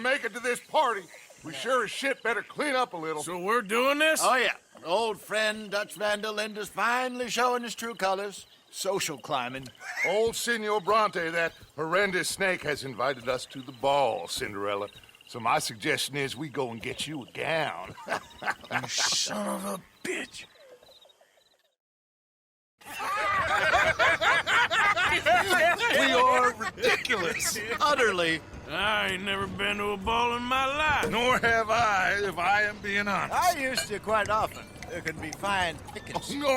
make it to this party. We sure as shit better clean up a little. So we're doing this? Oh, yeah. Old friend Dutch Van der Linde's finally showing his true colors. Social climbing. Old Senor Bronte, that horrendous snake, has invited us to the ball, Cinderella. So my suggestion is we go and get you a gown. You son of a bitch. We are ridiculous. Utterly. I ain't never been to a ball in my life. Nor have I, if I am being honest. I used to quite often. There can be fine pickings. No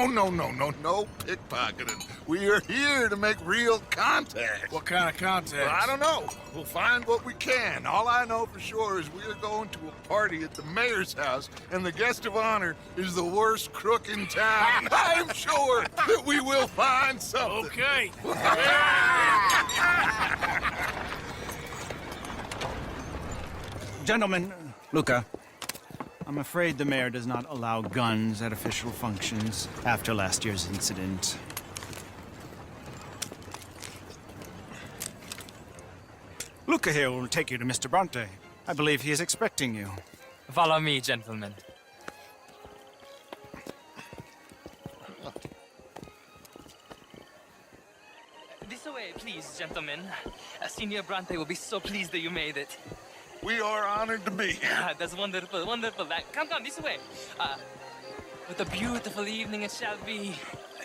pickpocketing. We are here to make real contact. What kind of contact? Well, I don't know. We'll find what we can. All I know for sure is we are going to a party at the mayor's house, and the guest of honor is the worst crook in town. I'm sure that we will find something. Okay. Gentlemen, Luca, I'm afraid the mayor does not allow guns at official functions after last year's incident. Luca here will take you to Mr. Bronte. I believe he is expecting you. Follow me, gentlemen. This way, please, gentlemen. Senior Bronte will be so pleased that you made it. We are honored to be here. That's wonderful, wonderful. Come, this way. What a beautiful evening it shall be.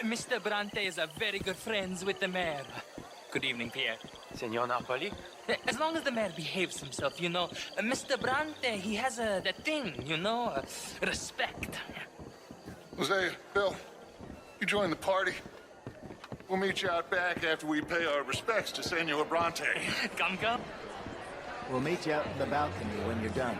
Mr. Bronte is a very good friends with the mayor. Good evening, Pierre. Senor Napoli? As long as the mayor behaves himself, you know. Mr. Bronte, he has that thing, you know, respect. Jose, Bill, you join the party. We'll meet you out back after we pay our respects to Senor Bronte. Come. We'll meet you out in the balcony when you're done.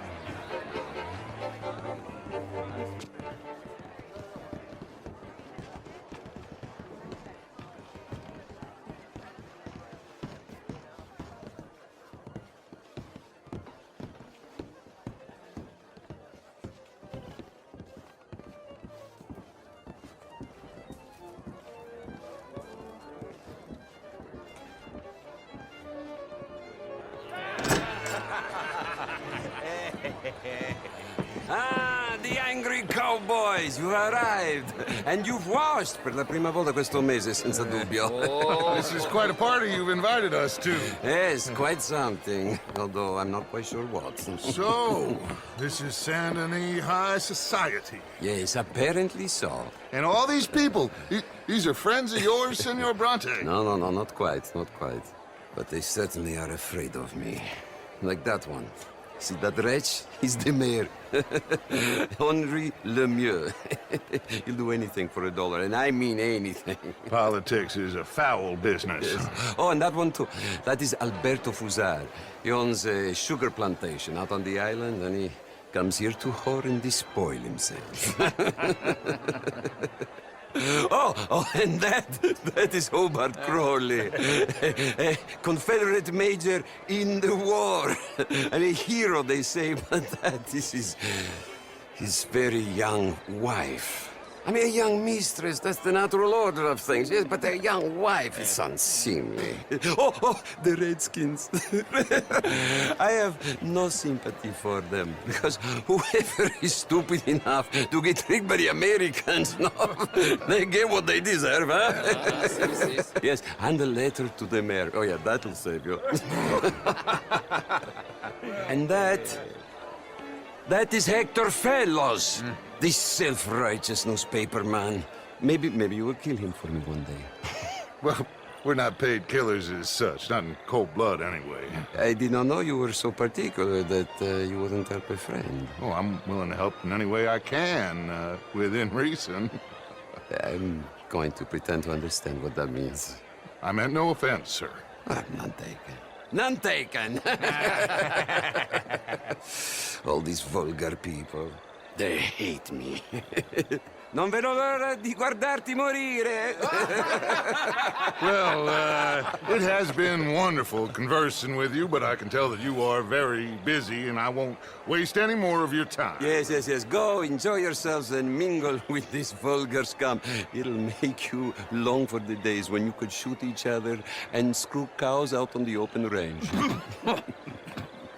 Ah, the angry cowboys, you arrived. And you've washed per la prima volta questo mese, senza dubbio. This is quite a party you've invited us to. Yes, quite something. Although I'm not quite sure what. So, this is Saint Denis High Society. Yes, apparently so. And all these people, these are friends of yours, Senor Bronte? No, not quite. But they certainly are afraid of me. Like that one. See that wretch? He's the mayor. Henri Lemieux. He'll do anything for $1, and I mean anything. Politics is a foul business. Yes. Oh, and that one too. That is Alberto Fusar. He owns a sugar plantation out on the island, and he comes here to whore and despoil himself. Oh, and that is Hobart Crawley, a Confederate major in the war, and a hero, they say, but that is his very young wife. I mean, a young mistress, that's the natural order of things, yes, but a young wife is unseemly. Oh, the Redskins. I have no sympathy for them, because whoever is stupid enough to get tricked by the Americans, no, they get what they deserve, huh? Yes, and a letter to the mayor. Oh, yeah, that'll save you. And that is Hector Fellows. This self-righteous newspaper man. Maybe you will kill him for me one day. Well, we're not paid killers as such, not in cold blood anyway. I did not know you were so particular that you wouldn't help a friend. Oh, I'm willing to help in any way I can, within reason. I'm going to pretend to understand what that means. I meant no offense, sir. None taken. None taken! All these vulgar people. They hate me. Non vedo l'ora di guardarti morire. Well, it has been wonderful conversing with you, but I can tell that you are very busy, and I won't waste any more of your time. Yes. Go, enjoy yourselves, and mingle with this vulgar scum. It'll make you long for the days when you could shoot each other and screw cows out on the open range.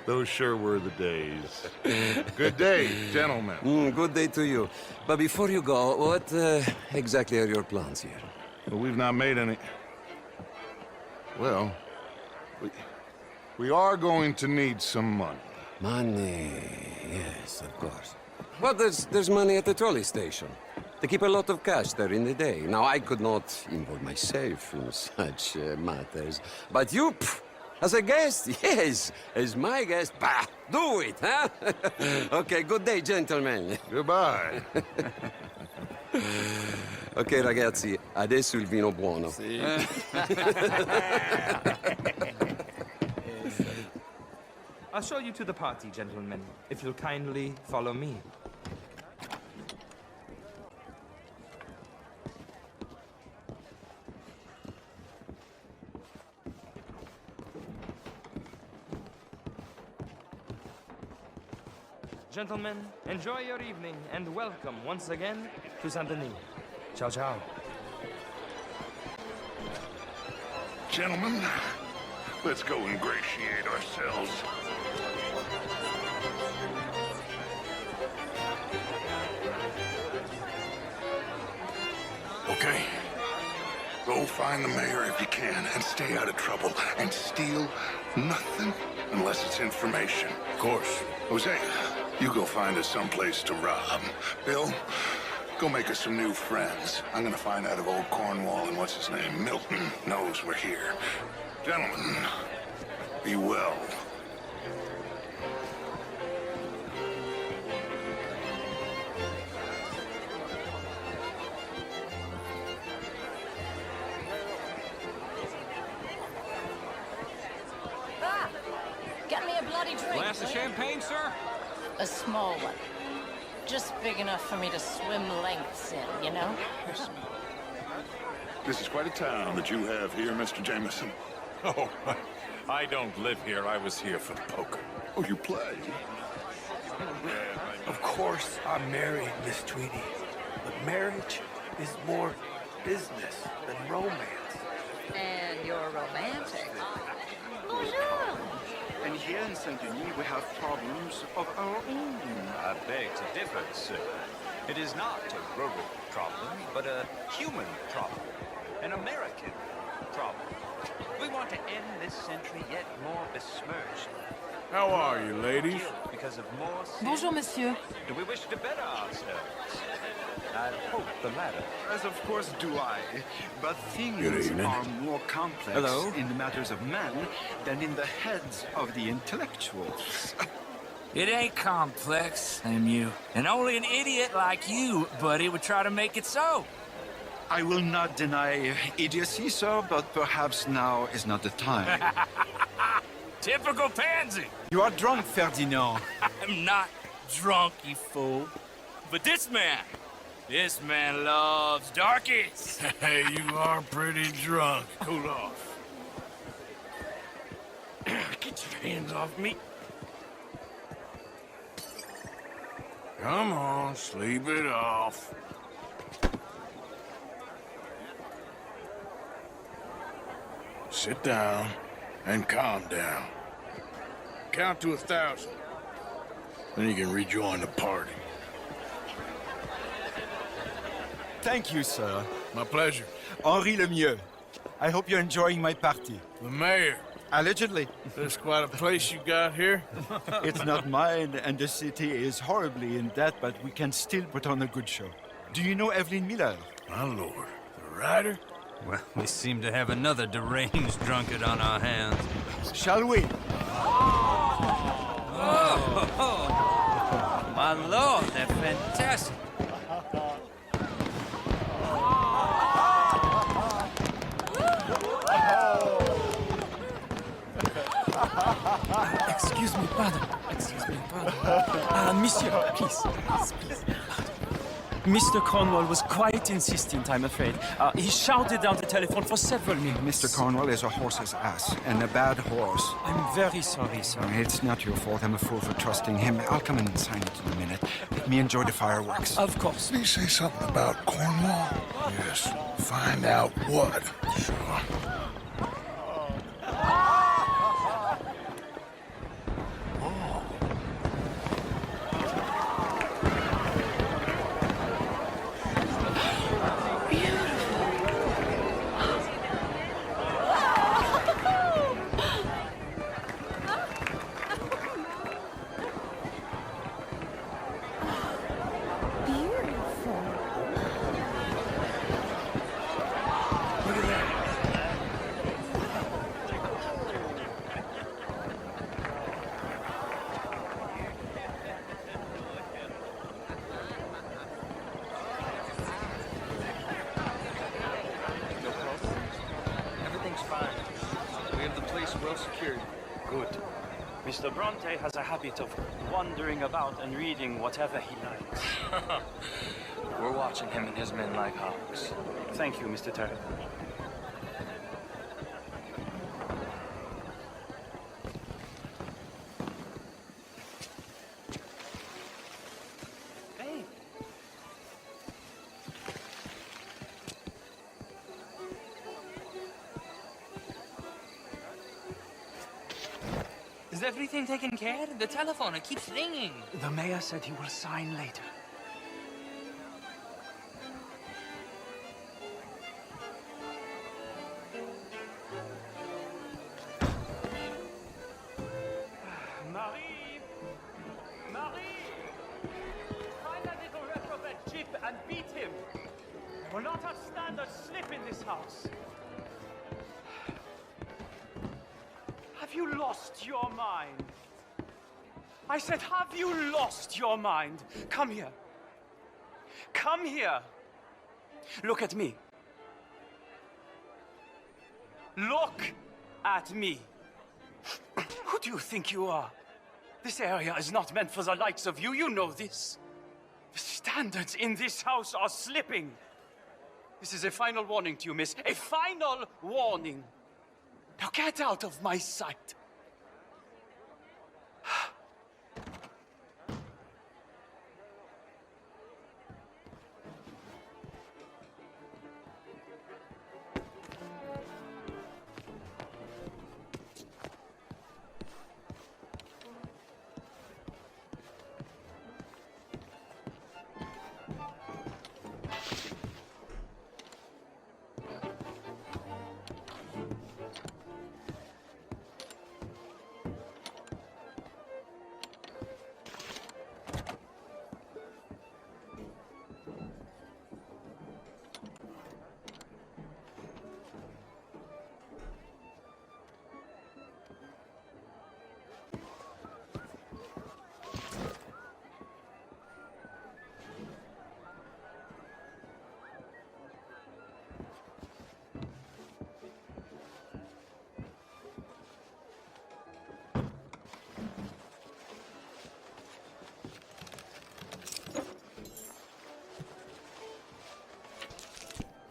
Those sure were the days. Good day, gentlemen. Good day to you. But before you go, what exactly are your plans here? Well, we've not made any... Well, we are going to need some money. Money, yes, of course. Well, there's money at the trolley station. They keep a lot of cash there in the day. Now, I could not involve myself in such matters. But you, as a guest, yes, as my guest, bah, do it, huh? Okay, good day, gentlemen. Goodbye. Ok, ragazzi, adesso il vino buono. I'll show you to the party, gentlemen, if you'll kindly follow me. Gentlemen, enjoy your evening and welcome once again to Saint-Denis. Ciao, ciao. Gentlemen, let's go ingratiate ourselves. Okay. Go find the mayor if you can and stay out of trouble. And steal nothing unless it's information. Of course. Jose, you go find us someplace to rob. Bill, go make us some new friends. I'm gonna find out if old Cornwall and what's his name, Milton, knows we're here. Gentlemen, be well. Ah, get me a bloody drink. Glass of will ya? champagne, sir? A small one. Just big enough for me to swim lengths in, you know? This is quite a town that you have here, Mr. Jameson. Oh, I don't live here. I was here for the poker. Oh, you play? Of course, I'm married, Miss Tweedy. But marriage is more business than romance. And you're romantic. And here in Saint-Denis, we have problems of our own. I beg to differ, sir. It is not a rural problem, but a human problem. An American problem. We want to end this century yet more besmirched. How are you, ladies? Because of more sin. Bonjour, monsieur. Do we wish to better ourselves? I hope the latter. As of course do I. But things Good evening. are more complex Hello. in the matters of men than in the heads of the intellectuals. It ain't complex, MU. And only an idiot like you, buddy, would try to make it so. I will not deny idiocy, sir, but perhaps now is not the time. Typical pansy. You are drunk, Ferdinand. I'm not drunk, you fool. But this man loves darkies. Hey, you are pretty drunk. Cool off. Get your hands off me. Come on, sleep it off. Sit down and calm down. Count to 1,000. Then you can rejoin the party. Thank you, sir. My pleasure. Henri Lemieux. I hope you're enjoying my party. The mayor. Allegedly. There's quite a place you got here. It's not mine, and the city is horribly in debt, but we can still put on a good show. Do you know Evelyn Miller? My lord. The writer? Well, we seem to have another deranged drunkard on our hands. Shall we? My lord, they're fantastic. Excuse me, pardon. Monsieur, please. Mr. Cornwall was quite insistent, I'm afraid. He shouted down the telephone for several minutes. Mr. Cornwall is a horse's ass, and a bad horse. I'm very sorry, sir. It's not your fault. I'm a fool for trusting him. I'll come in and sign it in a minute. Let me enjoy the fireworks. Of course. Did he say something about Cornwall? Yes. Find out what. Sure. well secured. Good. Mr. Bronte has a habit of wandering about and reading whatever he likes. We're watching him and his men like hawks. Thank you, Mr. Turner. Hey. Is everything taken care of? The telephone, it keeps ringing. The mayor said he will sign later. Marie! Marie! Find that little reprobate Chip and beat him. We'll not have standard slip in this house. Have you lost your mind? I said, have you lost your mind? Come here. Come here. Look at me. Look at me. Who do you think you are? This area is not meant for the likes of you. You know this. The standards in this house are slipping. This is a final warning to you, miss. A final warning. Now get out of my sight.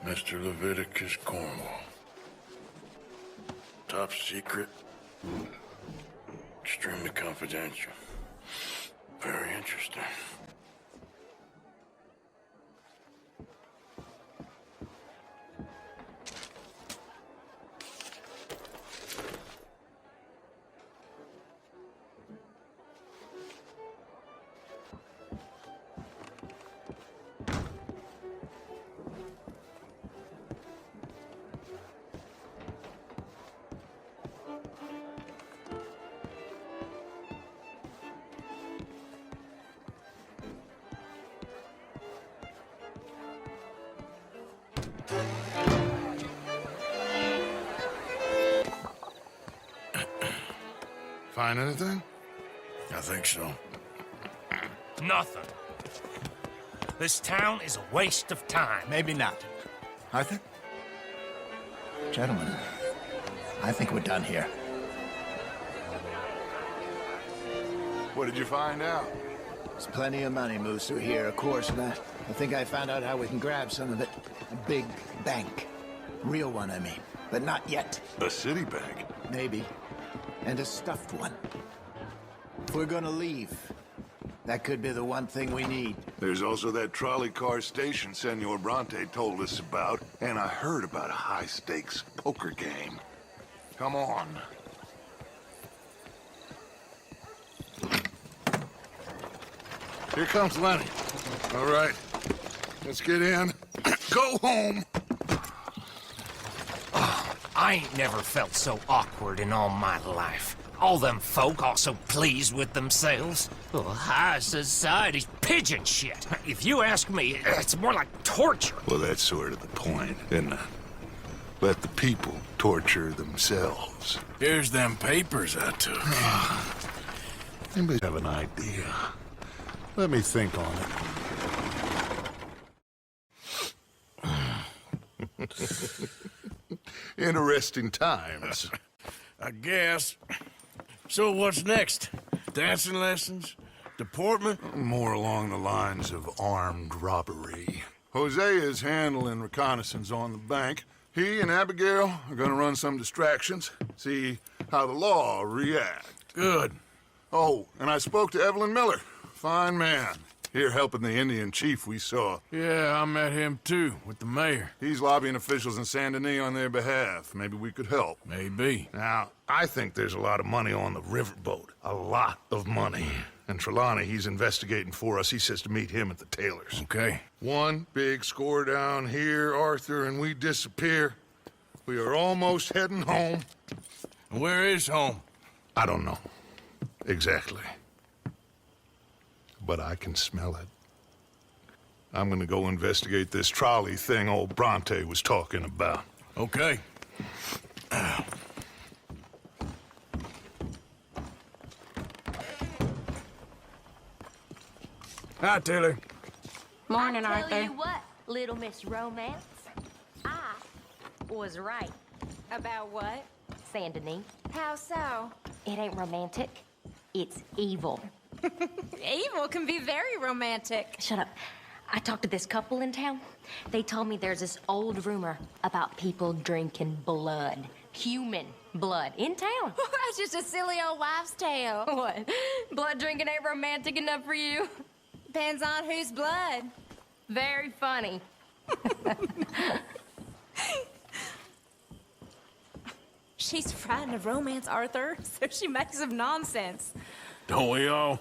Mr. Leviticus Cornwall. Top secret. Extremely confidential. Very interesting. Find anything? I think so. Nothing. This town is a waste of time. Maybe not. Arthur? Gentlemen, I think we're done here. What did you find out? There's plenty of money moves through here, of course, and I think I found out how we can grab some of it. A big bank. Real one, I mean. But not yet. A city bank? Maybe. And a stuffed one. If we're gonna leave, that could be the one thing we need. There's also that trolley car station Senor Bronte told us about, and I heard about a high-stakes poker game. Come on. Here comes Lenny. All right, let's get in. Go home. I ain't never felt so awkward in all my life. All them folk all so pleased with themselves. Oh, high society's pigeon shit. If you ask me, it's more like torture. Well, that's sort of the point, isn't it? Let the people torture themselves. Here's them papers I took. Anybody have an idea? Let me think on it. Interesting times. I guess. So what's next? Dancing lessons? Deportment? More along the lines of armed robbery. Hosea is handling reconnaissance on the bank. He and Abigail are gonna run some distractions, see how the law react. Good. Oh, and I spoke to Evelyn Miller. Fine man. Here helping the Indian chief we saw. Yeah, I met him too, with the mayor. He's lobbying officials in Saint Denis on their behalf. Maybe we could help. Maybe. Now, I think there's a lot of money on the riverboat. A lot of money. And Trelawney, he's investigating for us. He says to meet him at the Taylor's. Okay. One big score down here, Arthur, and we disappear. We are almost heading home. Where is home? I don't know. Exactly. But I can smell it. I'm gonna go investigate this trolley thing old Bronte was talking about. Okay. Hi, Taylor. Morning, I Arthur. tell you what, Little Miss Romance, I was right. About what? Saint Denis. How so? It ain't romantic. It's evil. Evil can be very romantic. Shut up. I talked to this couple in town. They told me there's this old rumor about people drinking blood. Human blood. In town. That's just a silly old wives' tale. What? Blood drinking ain't romantic enough for you? Depends on whose blood. Very funny. She's frightened of romance, Arthur, so she makes up nonsense. Don't we all?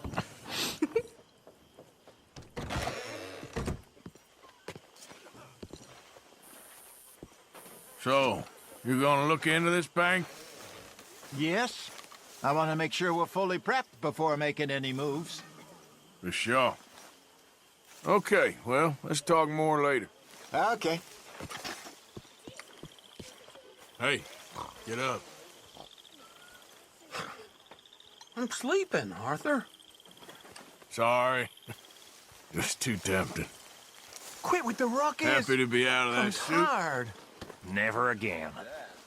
So, you gonna look into this bank? Yes. I want to make sure we're fully prepped before making any moves. For sure. Okay, well, let's talk more later. Okay. Hey, get up. I'm sleeping, Arthur. Sorry. Just too tempting. Quit with the ruckus. Happy to be out of that I'm suit. tired. Never again.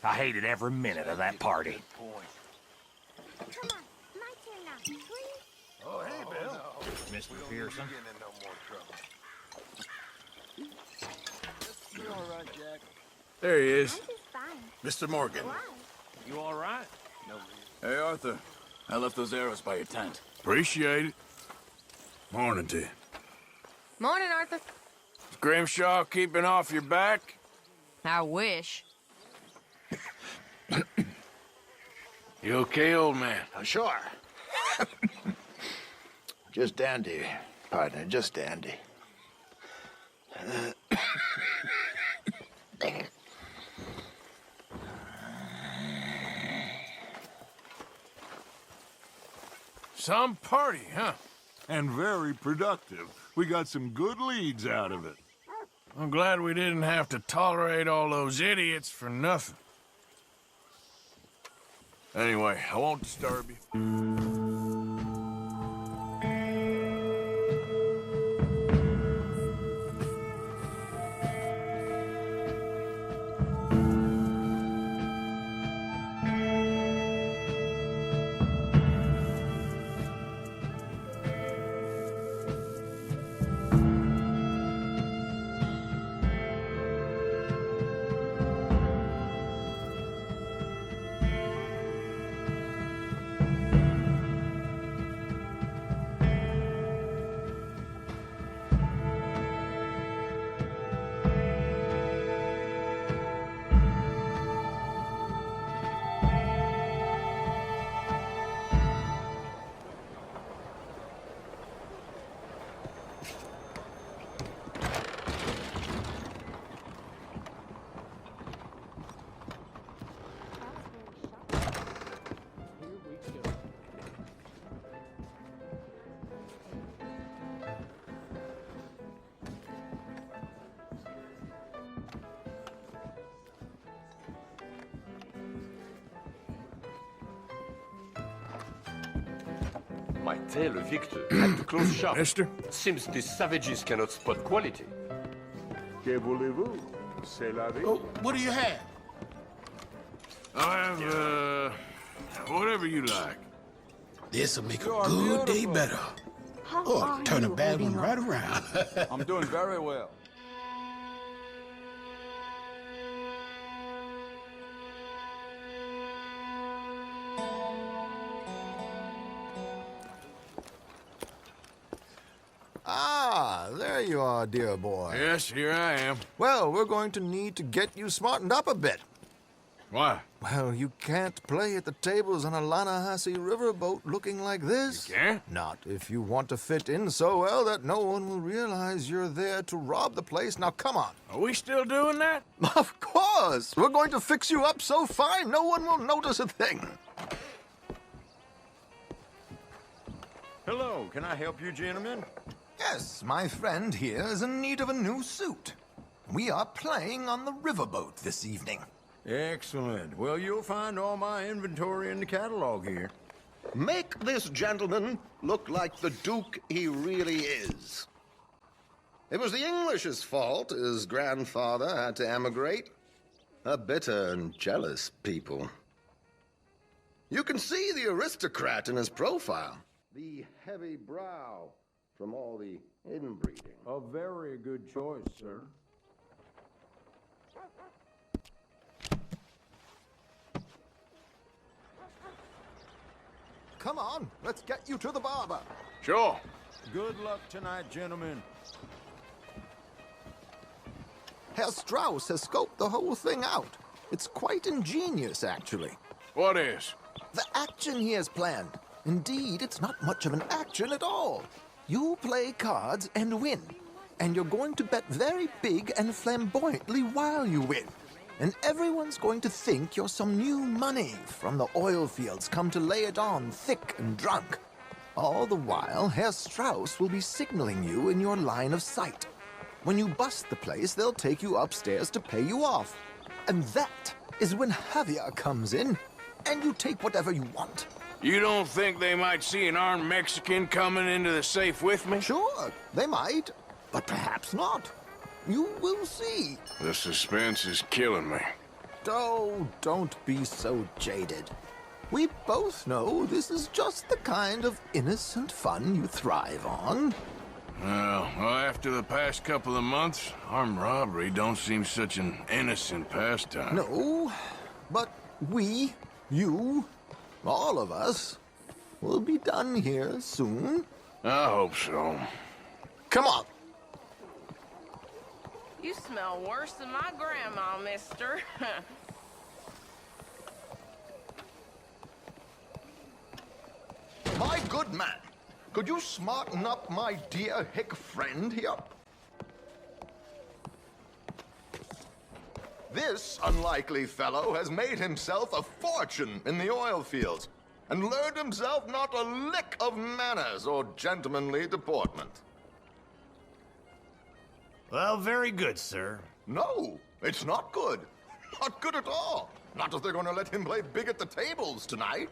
I hated every minute of that party. Come on, my turn now, please. Oh, hey, Bill. Mr. Pearson. There he is. Mr. Morgan. You all right? Hey, Arthur. I left those arrows by your tent. Appreciate it. Morning to you. Morning, Arthur. Is Grimshaw keeping off your back? I wish. You okay, old man? Sure. Just dandy, partner, just dandy. Some party, huh? And very productive. We got some good leads out of it. I'm glad we didn't have to tolerate all those idiots for nothing. Anyway, I won't disturb you. My tailor, Victor, had to close shop. Mister? Seems these savages cannot spot quality. Que voulez-vous? C'est la vie. Oh, what do you have? I have, Whatever you like. This'll make a good day better. Or turn a bad one right around. I'm doing very well. Ah, there you are, dear boy. Yes, here I am. Well, we're going to need to get you smartened up a bit. Why? Well, you can't play at the tables on a Lannahechee riverboat looking like this. You can't? Not if you want to fit in so well that no one will realize you're there to rob the place. Now, come on. Are we still doing that? Of course! We're going to fix you up so fine no one will notice a thing. Hello, can I help you, gentlemen? Yes, my friend here is in need of a new suit. We are playing on the riverboat this evening. Excellent. Well, you'll find all my inventory in the catalog here. Make this gentleman look like the Duke he really is. It was the English's fault his grandfather had to emigrate. A bitter and jealous people. You can see the aristocrat in his profile. The heavy brow from all the inbreeding. A very good choice, sir. Come on, let's get you to the barber. Sure. Good luck tonight, gentlemen. Herr Strauss has scoped the whole thing out. It's quite ingenious, actually. What is? The action he has planned. Indeed, it's not much of an action at all. You play cards and win. And you're going to bet very big and flamboyantly while you win. And everyone's going to think you're some new money from the oil fields come to lay it on thick and drunk. All the while, Herr Strauss will be signaling you in your line of sight. When you bust the place, they'll take you upstairs to pay you off. And that is when Javier comes in, and you take whatever you want. You don't think they might see an armed Mexican coming into the safe with me? Sure, they might, but perhaps not. You will see. The suspense is killing me. Oh, don't be so jaded. We both know this is just the kind of innocent fun you thrive on. Well, after the past couple of months, armed robbery don't seem such an innocent pastime. No, but we, you, all of us, will be done here soon. I hope so. Come on. You smell worse than my grandma, mister. My good man, could you smarten up my dear hick friend here? This unlikely fellow has made himself a fortune in the oil fields and learned himself not a lick of manners or gentlemanly deportment. Well, very good, sir. No, it's not good. Not good at all. Not if they're going to let him play big at the tables tonight.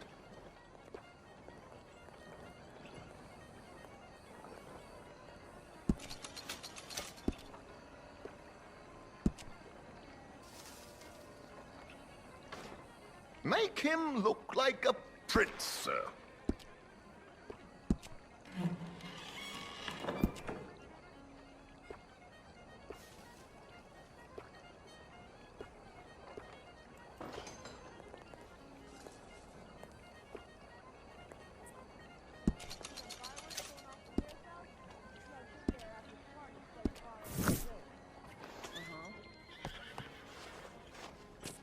Make him look like a prince, sir.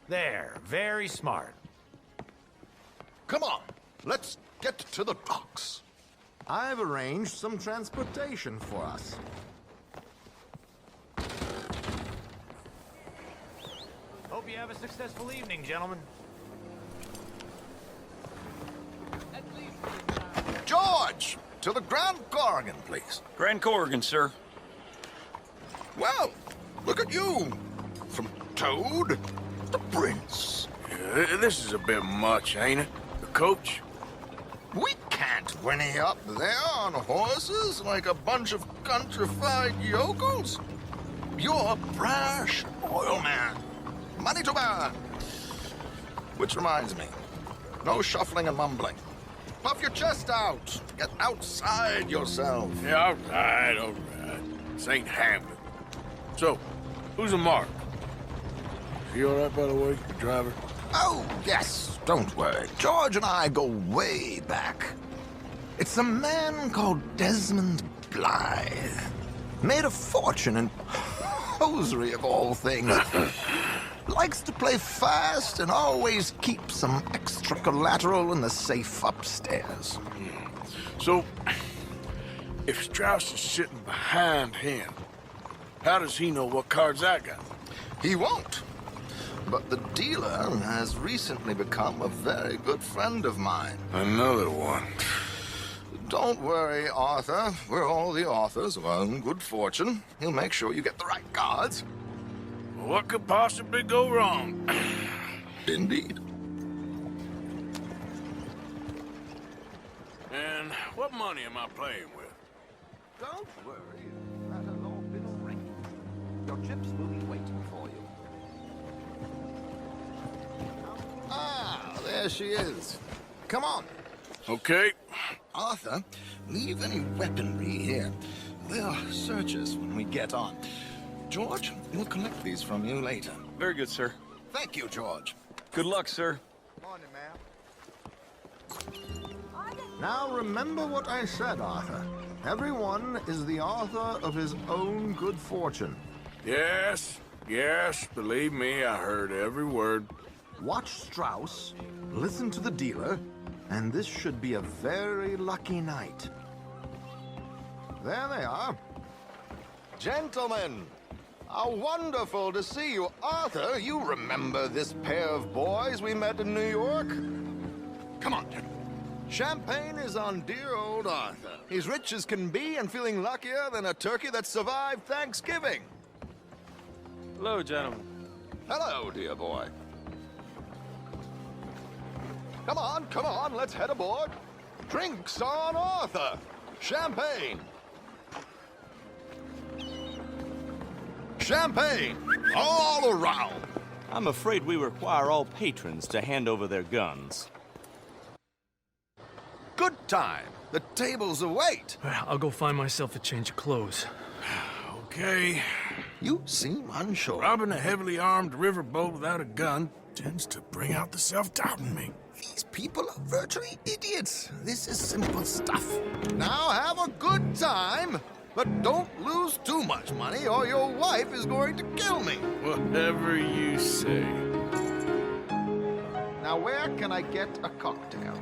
There, very smart. Come on, let's get to the docks. I've arranged some transportation for us. Hope you have a successful evening, gentlemen. George, to the Grand Corrigan, please. Grand Corrigan, sir. Well, look at you. From Toad to Prince. Yeah, this is a bit much, ain't it? The coach? We can't whinny up there on horses like a bunch of countrified yokels. You're a brash oil man. Money to burn. Which reminds me, No shuffling and mumbling. Puff your chest out. Get outside yourself. Yeah, all right, all right. This ain't Hamlet. So, who's a Mark? Is he all right, by the way, the driver? Oh, yes, don't worry. George and I go way back. It's a man called Desmond Blythe. Made a fortune in hosiery of all things. Likes to play fast and always keeps some extra collateral in the safe upstairs. So, if Strauss is sitting behind him, how does he know what cards I got? He won't. But the dealer has recently become a very good friend of mine. Another one. Don't worry, Arthur. We're all the authors of our own good fortune. He'll make sure you get the right cards. What could possibly go wrong? Indeed. And what money am I playing with? Don't worry. That'll all been arranged. Your chips will be waiting for you. Ah, there she is. Come on. Okay. Arthur, leave any weaponry here. They'll search us when we get on. George, we'll collect these from you later. Very good, sir. Thank you, George. Good luck, sir. Morning, ma'am. Now remember what I said, Arthur. Everyone is the author of his own good fortune. Yes, believe me, I heard every word. Watch Strauss, listen to the dealer, and this should be a very lucky night. There they are. Gentlemen, how wonderful to see you. Arthur, you remember this pair of boys we met in New York? Come on, gentlemen. Champagne is on dear old Arthur. He's rich as can be and feeling luckier than a turkey that survived Thanksgiving. Hello, gentlemen. Hello, dear boy. Come on, let's head aboard. Drinks on Arthur. Champagne. Champagne, all around. I'm afraid we require all patrons to hand over their guns. Good time. The tables await. I'll go find myself a change of clothes. Okay. You seem unsure. Robbing a heavily armed riverboat without a gun tends to bring out the self-doubt in me. These people are virtually idiots. This is simple stuff. Now have a good time, but don't lose too much money or your wife is going to kill me. Whatever you say. Now where can I get a cocktail?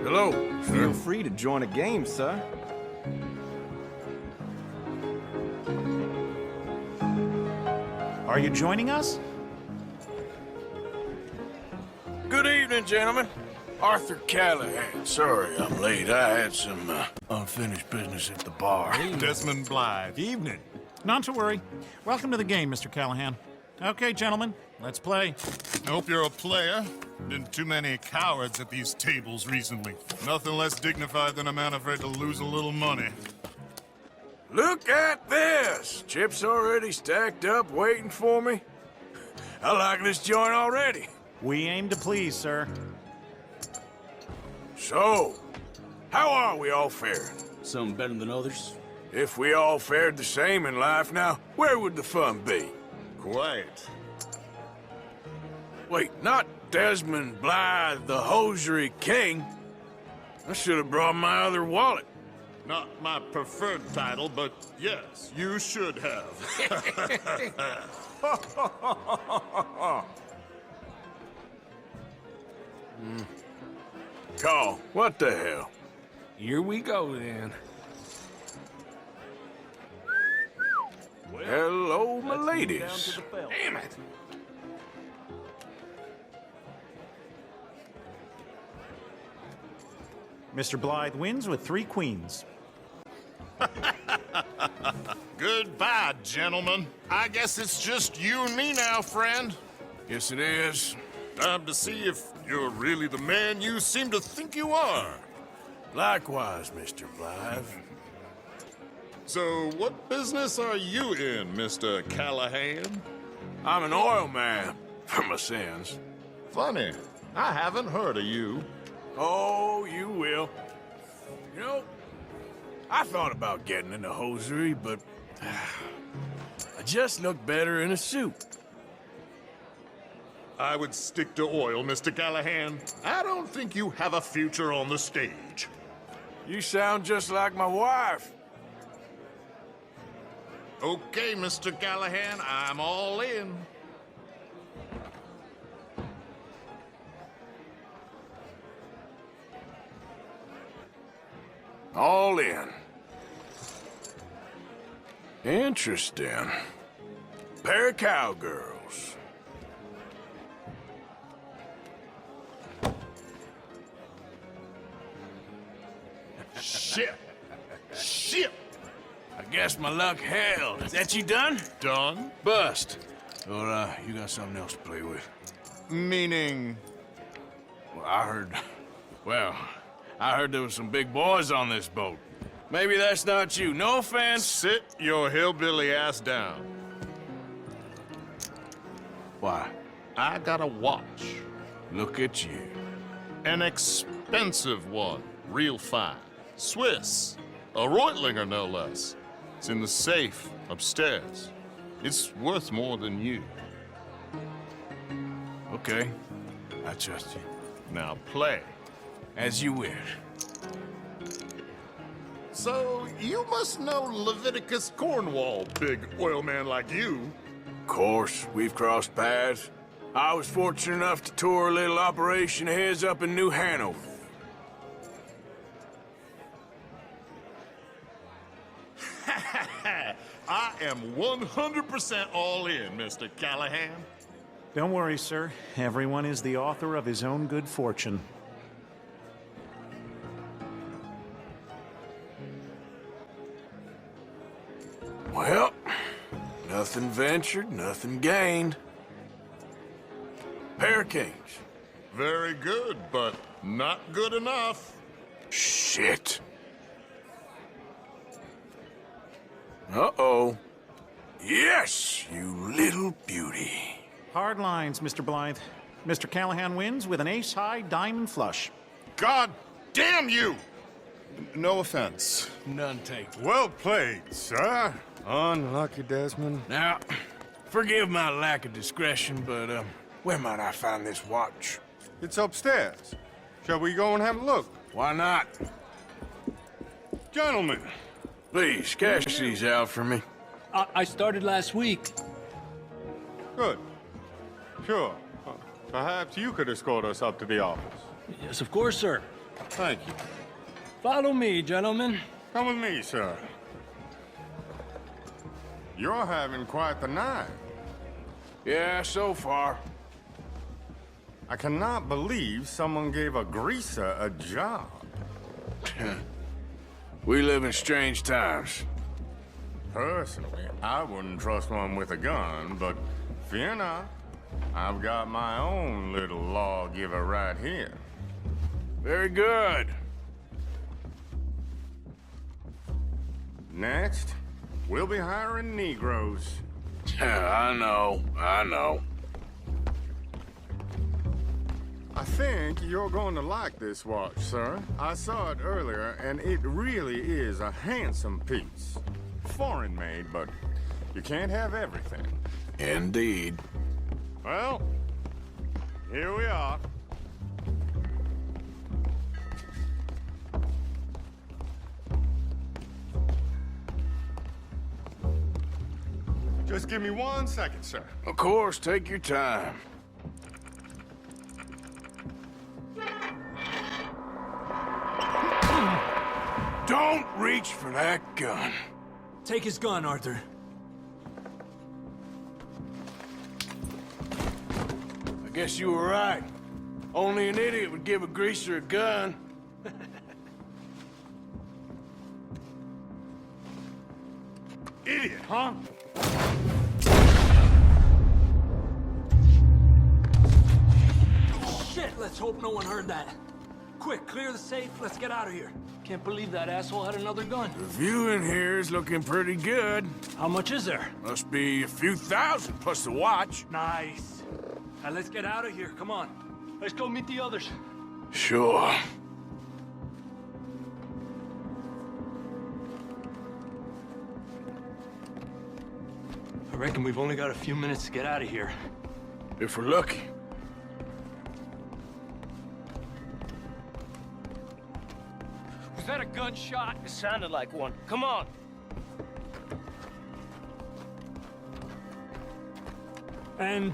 Hello, sir. Feel free to join a game, sir. Are you joining us? Good evening, gentlemen. Arthur Callahan. Sorry I'm late. I had some unfinished business at the bar. Desmond Blythe. Evening. Not to worry. Welcome to the game, Mr. Callahan. Okay, gentlemen, let's play. Hope you're a player. Been too many cowards at these tables recently. Nothing less dignified than a man afraid to lose a little money. Look at this! Chips already stacked up, waiting for me. I like this joint already. We aim to please, sir. So, how are we all faring? Some better than others. If we all fared the same in life now, where would the fun be? Quiet. Wait, not Desmond Blythe, the hosiery king. I should have brought my other wallet. Not my preferred title, but yes, you should have. Call, what the hell? Here we go, then. Hello, my ladies. Damn it! Mr. Blythe wins with 3 queens. Goodbye, gentlemen. I guess it's just you and me now, friend. Yes, it is. Time to see if you're really the man you seem to think you are. Likewise, Mr. Blythe. So, what business are you in, Mr. Callahan? I'm an oil man, for my sins. Funny, I haven't heard of you. Oh, you will. You know, I thought about getting into hosiery, but I just look better in a suit. I would stick to oil, Mr. Callahan. I don't think you have a future on the stage. You sound just like my wife. Okay, Mr. Callahan, I'm all in. All in. Interesting. Pair of cowgirls. Shit! Shit! I guess my luck held. Is that you done? Done? Bust. Or, you got something else to play with? Meaning? Well, I heard there was some big boys on this boat. Maybe that's not you. No offense. Sit your hillbilly ass down. Why? I got a watch. Look at you. An expensive one. Real fine. Swiss. A Reutlinger, no less. It's in the safe upstairs. It's worth more than you. Okay. I trust you. Now play. As you wish. So, you must know Leviticus Cornwall, big oil man like you. Of course, we've crossed paths. I was fortunate enough to tour a little operation of his up in New Hanover. I am 100% all in, Mr. Callahan. Don't worry, sir. Everyone is the author of his own good fortune. Well, nothing ventured, nothing gained. Pair of kings. Very good, but not good enough. Shit. Uh-oh. Yes, you little beauty. Hard lines, Mr. Blythe. Mr. Callahan wins with an ace-high diamond flush. God damn you! No offense. None taken. Well played, sir. Unlucky, Desmond. Now, forgive my lack of discretion, but, where might I find this watch? It's upstairs. Shall we go and have a look? Why not? Gentlemen. Please, cash these out for me. I started last week. Good. Sure. Perhaps you could escort us up to the office. Yes, of course, sir. Thank you. Follow me, gentlemen. Come with me, sir. You're having quite the night. Yeah, so far. I cannot believe someone gave a greaser a job. We live in strange times. Personally, I wouldn't trust one with a gun, but fear not. I've got my own little lawgiver right here. Very good. Next, we'll be hiring Negroes. I know. I think you're going to like this watch, sir. I saw it earlier, and it really is a handsome piece. Foreign made, but you can't have everything. Indeed. Well, here we are. Just give me 1 second, sir. Of course, take your time. Don't reach for that gun. Take his gun, Arthur. I guess you were right. Only an idiot would give a greaser a gun. Idiot, huh? Shit, let's hope no one heard that. Quick, clear the safe. Let's get out of here. Can't believe that asshole had another gun. The view in here is looking pretty good. How much is there? Must be a few thousand plus the watch. Nice. Now let's get out of here. Come on. Let's go meet the others. Sure. I reckon we've only got a few minutes to get out of here. If we're lucky. Was that a gunshot? It sounded like one. Come on. And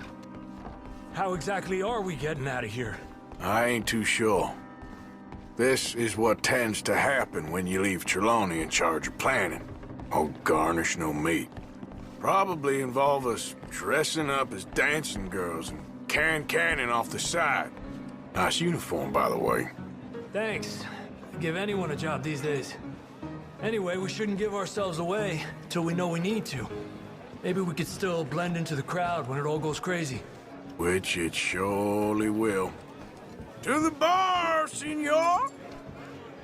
how exactly are we getting out of here? I ain't too sure. This is what tends to happen when you leave Trelawney in charge of planning. Oh, garnish no meat. Probably involve us dressing up as dancing girls and carrying cannon off the side. Nice uniform, by the way. Thanks. Give anyone a job these days. Anyway, we shouldn't give ourselves away till we know we need to. Maybe we could still blend into the crowd when it all goes crazy. Which it surely will. To the bar, senor!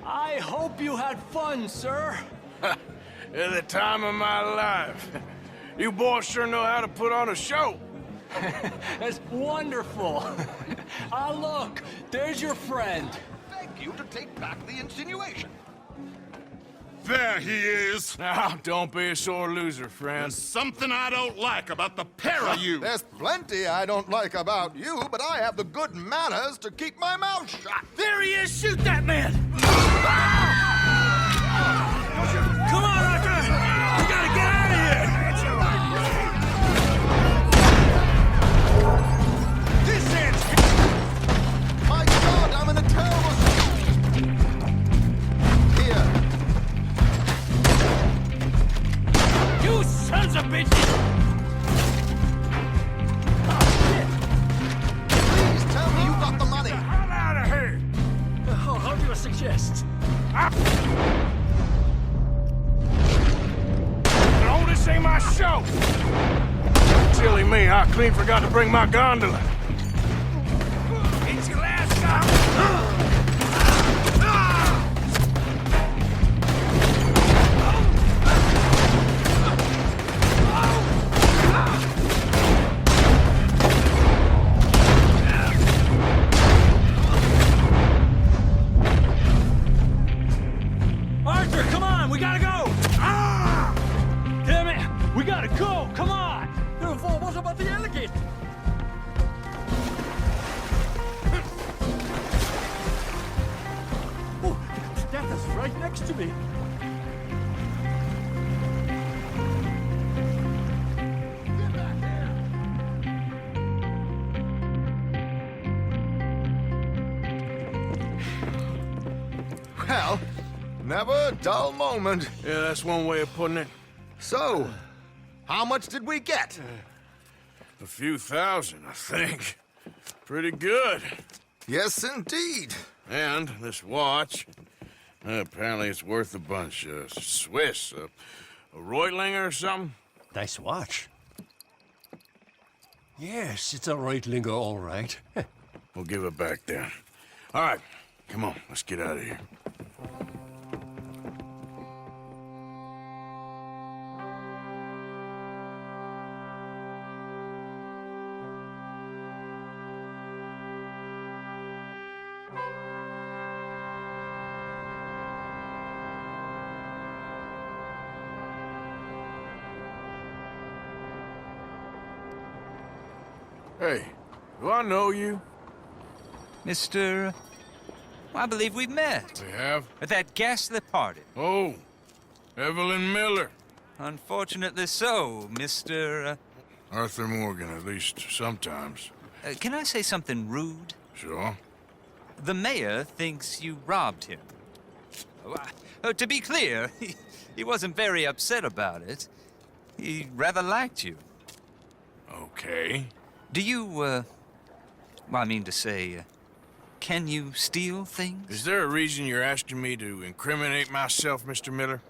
I hope you had fun, sir. At the time of my life. You boys sure know how to put on a show. That's wonderful. Ah, look, there's your friend. Thank you to take back the insinuation. There he is. Now, don't be a sore loser, friend. There's something I don't like about the pair of you. There's plenty I don't like about you, but I have the good manners to keep my mouth shut. There he is! Shoot that man! Come on, Arthur! We gotta get out of here! This ends. My God, I'm in a terrible. Here. You sons of bitches! Please tell me you got the money. Get the hell out of here! Oh, how do you suggest? No, this ain't my show! Silly me, I clean forgot to bring my gondola. It's your last stop! Arthur, come on! We gotta go! Ah! Damn it! We gotta go! Come on! What about the alligator? Oh, that is right next to me. Get back Well, never a dull moment. Yeah, that's one way of putting it. So, how much did we get? A few thousand, I think. Pretty good. Yes, indeed. And this watch, apparently it's worth a bunch. Swiss, a Reutlinger or something? Nice watch. Yes, it's a Reutlinger, all right. We'll give it back then. All right, come on, let's get out of here. Hey, do I know you? Mr. I believe we've met. We have? At that ghastly party. Oh, Evelyn Miller. Unfortunately so, Mr. Arthur Morgan, at least sometimes. Can I say something rude? Sure. The mayor thinks you robbed him. To be clear, he wasn't very upset about it. He rather liked you. Okay. Do you, well, I mean to say, can you steal things? Is there a reason you're asking me to incriminate myself, Mr. Miller?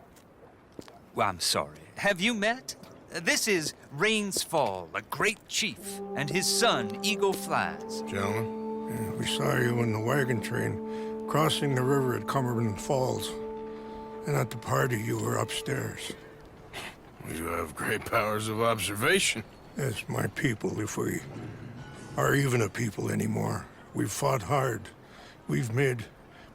Well, I'm sorry. Have you met? This is Rains Fall, a great chief, and his son, Eagle Flies. Gentlemen? We saw you in the wagon train crossing the river at Cumberland Falls. And at the party, you were upstairs. You have great powers of observation. Yes, my people, if we are even a people anymore. We've fought hard. We've made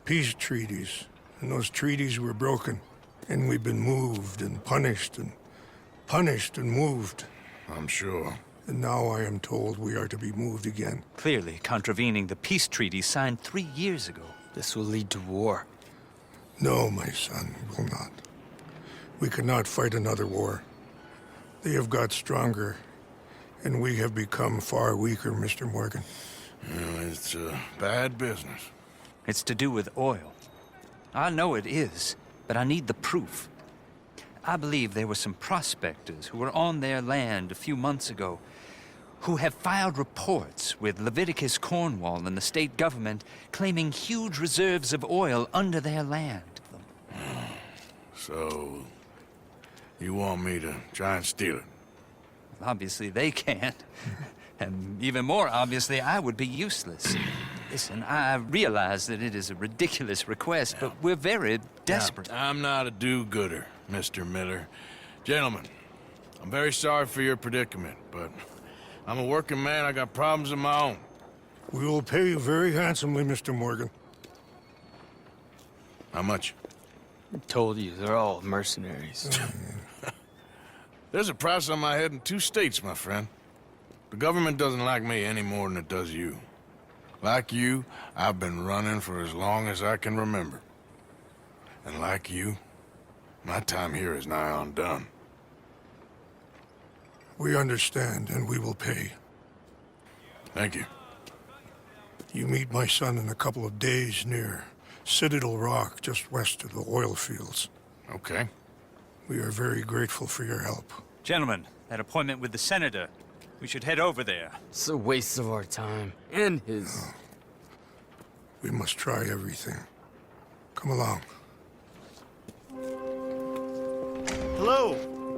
peace treaties, and those treaties were broken. And we've been moved and punished and moved. I'm sure. And now I am told we are to be moved again. Clearly contravening the peace treaty signed 3 years ago. This will lead to war. No, my son, it will not. We cannot fight another war. They have got stronger, and we have become far weaker, Mr. Morgan. Well, it's a bad business. It's to do with oil. I know it is, but I need the proof. I believe there were some prospectors who were on their land a few months ago who have filed reports with Leviticus Cornwall and the state government claiming huge reserves of oil under their land. So, you want me to try and steal it? Obviously they can't. And even more obviously, I would be useless. Listen, I realize that it is a ridiculous request, but we're very desperate. Now, I'm not a do-gooder, Mr. Miller. Gentlemen, I'm very sorry for your predicament, but I'm a working man. I got problems of my own. We will pay you very handsomely, Mr. Morgan. How much? I told you, they're all mercenaries. There's a price on my head in 2 states, my friend. The government doesn't like me any more than it does you. Like you, I've been running for as long as I can remember. And like you, my time here is nigh undone. We understand, and we will pay. Thank you. You meet my son in a couple of days near Citadel Rock, just west of the oil fields. Okay. We are very grateful for your help. Gentlemen, that appointment with the senator. We should head over there. It's a waste of our time. And his. Oh. We must try everything. Come along. Hello,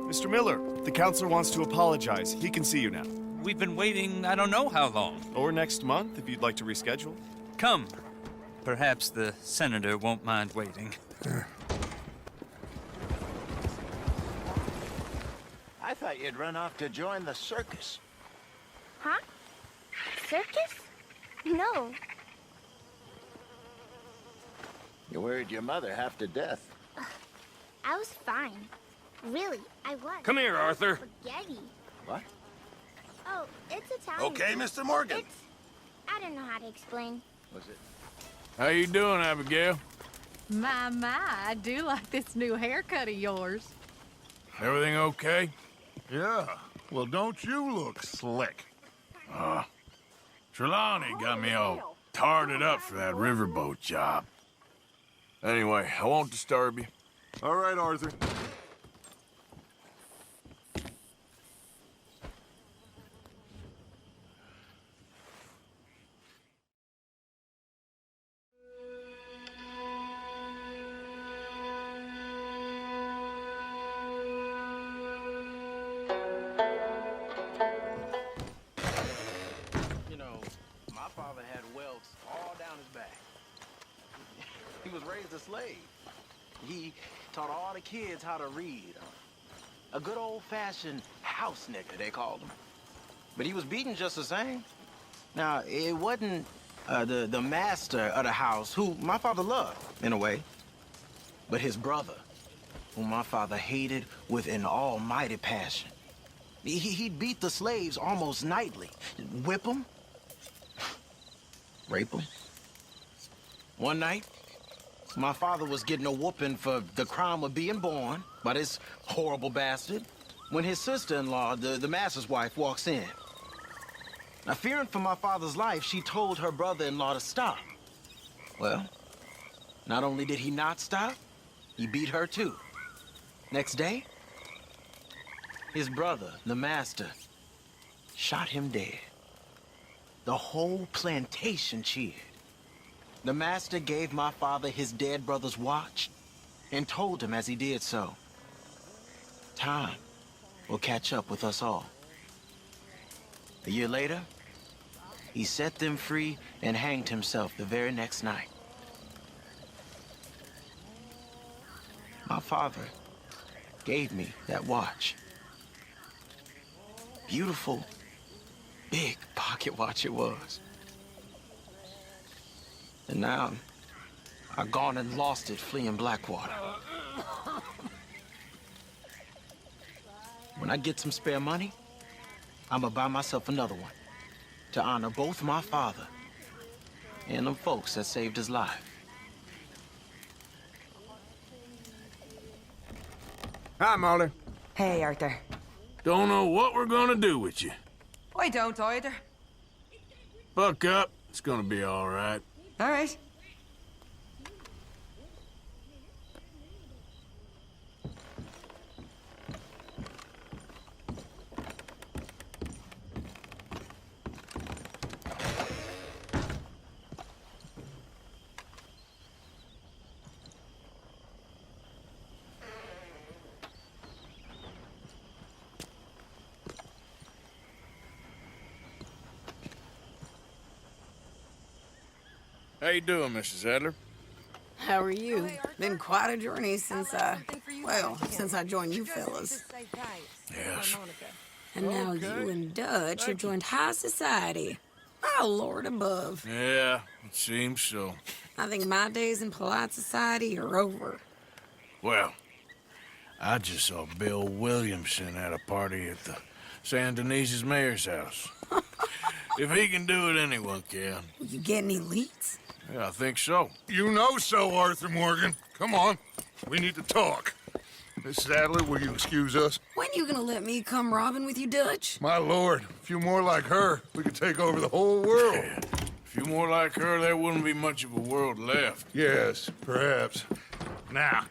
Mr. Miller. The counselor wants to apologize. He can see you now. We've been waiting I don't know how long. Or next month, if you'd like to reschedule. Come. Perhaps the senator won't mind waiting. I thought you'd run off to join the circus. Huh? Circus? No. You worried your mother half to death. I was fine. Really, I was. Come here, Arthur. Spaghetti. What? Oh, it's Italian. Okay, Mr. Morgan. I don't know how to explain. Was it? How you doing, Abigail? My, I do like this new haircut of yours. Everything okay? Yeah. Well, don't you look slick? Trelawney got me all tarted up for that riverboat job. Anyway, I won't disturb you. All right, Arthur. He was raised a slave. He taught all the kids how to read. A good old-fashioned house nigger, they called him. But he was beaten just the same. Now, it wasn't the master of the house, who my father loved, in a way, but his brother, whom my father hated with an almighty passion. He'd beat the slaves almost nightly, whip them, rape them. One night, my father was getting a whooping for the crime of being born by this horrible bastard when his sister-in-law, the master's wife, walks in. Now, fearing for my father's life, she told her brother-in-law to stop. Well, not only did he not stop, he beat her too. Next day, his brother, the master, shot him dead. The whole plantation cheered. The master gave my father his dead brother's watch and told him as he did so, time will catch up with us all. A year later, he set them free and hanged himself the very next night. My father gave me that watch. Beautiful, big pocket watch it was. And now I've gone and lost it fleeing Blackwater. When I get some spare money, I'm gonna buy myself another one to honor both my father and them folks that saved his life. Hi, Molly. Hey, Arthur. Don't know what we're gonna do with you. I don't either. Buck up. It's gonna be all right. All right. How you doing, Mrs. Adler? How are you? Been quite a journey since since I joined you fellas. Yes. And now you and Dutch have joined high society. Oh, Lord above. Yeah, it seems so. I think my days in polite society are over. Well, I just saw Bill Williamson at a party at the San Denise's mayor's house. If he can do it, anyone can. You get any leads? Yeah, I think so. You know so, Arthur Morgan. Come on. We need to talk. Mrs. Adler, will you excuse us? When you gonna let me come robbing with you, Dutch? My lord, a few more like her, we could take over the whole world. Yeah. A few more like her, there wouldn't be much of a world left. Yes, perhaps. Now,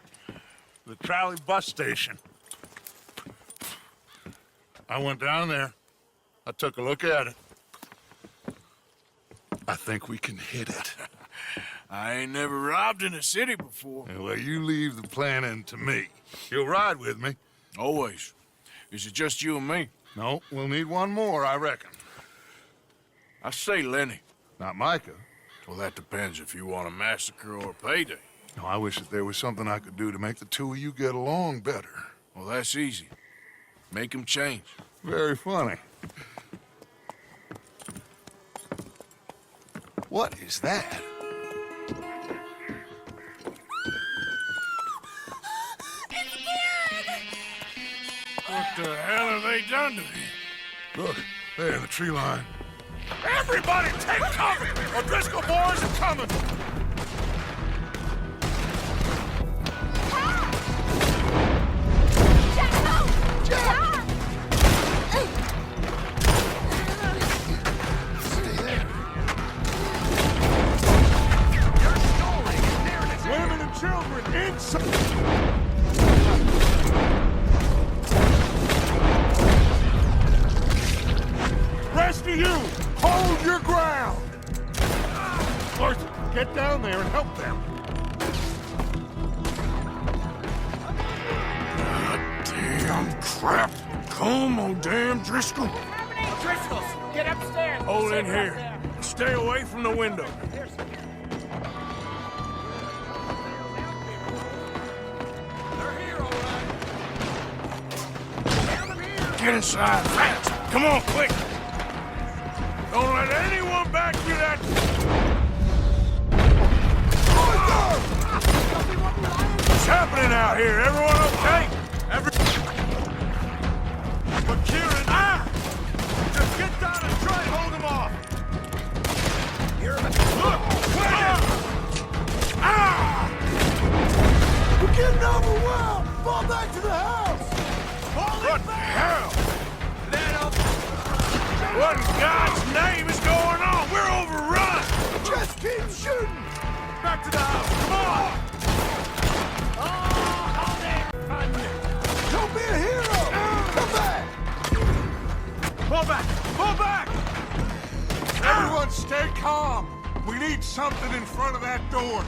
the trolley bus station. I went down there. I took a look at it. I think we can hit it. I ain't never robbed in a city before. Well, you leave the planning to me. You'll ride with me. Always. Is it just you and me? No, we'll need one more, I reckon. I say Lenny. Not Micah. Well, that depends if you want a massacre or a payday. No, I wish that there was something I could do to make the two of you get along better. Well, that's easy. Make them change. Very funny. What is that? What the hell have they done to him? Look, there in the tree line. Everybody take cover! O'Driscoll boys are coming! Women and children inside! Rest of you, hold your ground! Arthur, get down there and help them. Damn crap! Come on, damn Driscoll! Driscolls, get upstairs! Hold in here. Stay away from the window. Get inside fast! Come on, quick! Don't let anyone back you that... What's happening out here? Everyone okay? But Kieran, just get down and try and hold him off! Look! We're getting overwhelmed! Fall back to the house! What the hell? What in God's name is going on? We're overrun! Just keep shooting! Back to the house, come on! Don't be a hero! Come back! Pull back! Pull back! Everyone stay calm! We need something in front of that door!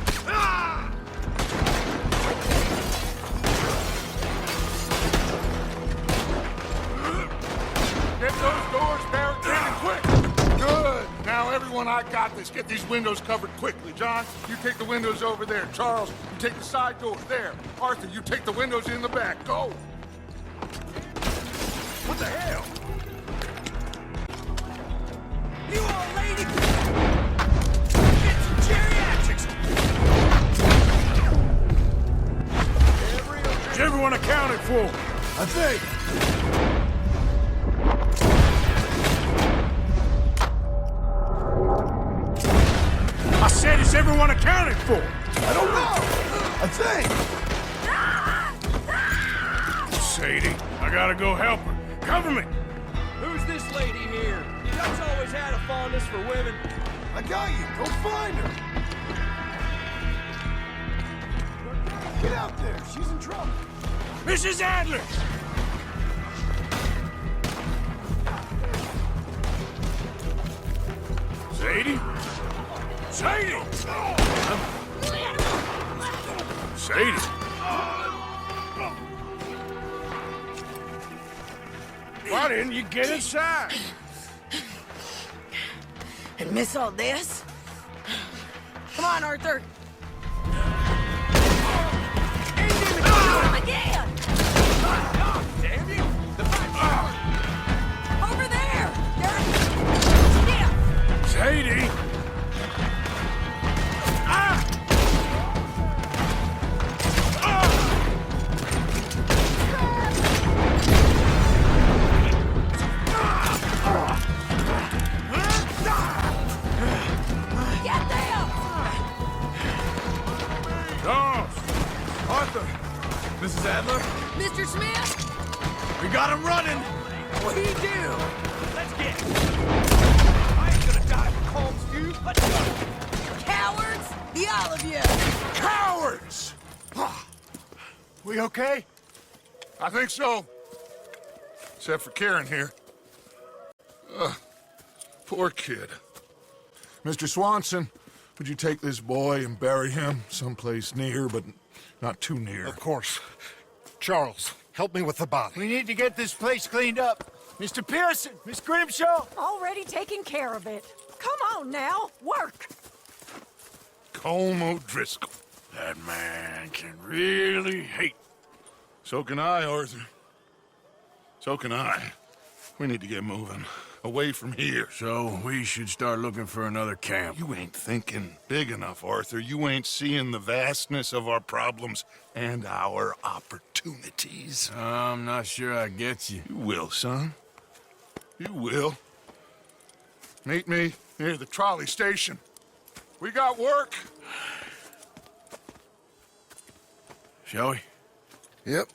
Get those doors barricaded quick! Good! Now Now, everyone, I got this. Get these windows covered quickly. John, you take the windows over there. Charles, you take the side door there. Arthur, you take the windows in the back. Go! What the hell? You old lady! Get some geriatrics! Is everyone accounted for? I think. I said, is everyone accounted for? I don't know. I think. Sadie, I gotta go help her. Cover me. Who's this lady here? Dutch always had a fondness for women. I got you. Go find her. Get out there. She's in trouble. Mrs. Adler! Sadie? Sadie! Sadie! Why didn't you get inside? And miss all this? Come on, Arthur. Again! Damn you! Over there! Yeah! Sadie! Get them! Charles! Arthur! Mrs. Adler? Mr. Smith! We got him running! What do you do? Let's get it. I ain't gonna die for Combs View. Let's go! Cowards! The all of you! Cowards! We okay? I think so. Except for Karen here. Poor kid. Mr. Swanson, would you take this boy and bury him someplace near, but not too near? Of course. Charles, help me with the body. We need to get this place cleaned up. Mr. Pearson, Miss Grimshaw. Already taking care of it. Come on now, work. Colm O'Driscoll. That man can really hate. So can I, Arthur. So can I. We need to get moving. Away from here. So we should start looking for another camp. You ain't thinking big enough, Arthur. You ain't seeing the vastness of our problems and our opportunities. I'm not sure I get you. You will, son. You will. Meet me near the trolley station. We got work. Shall we? Yep.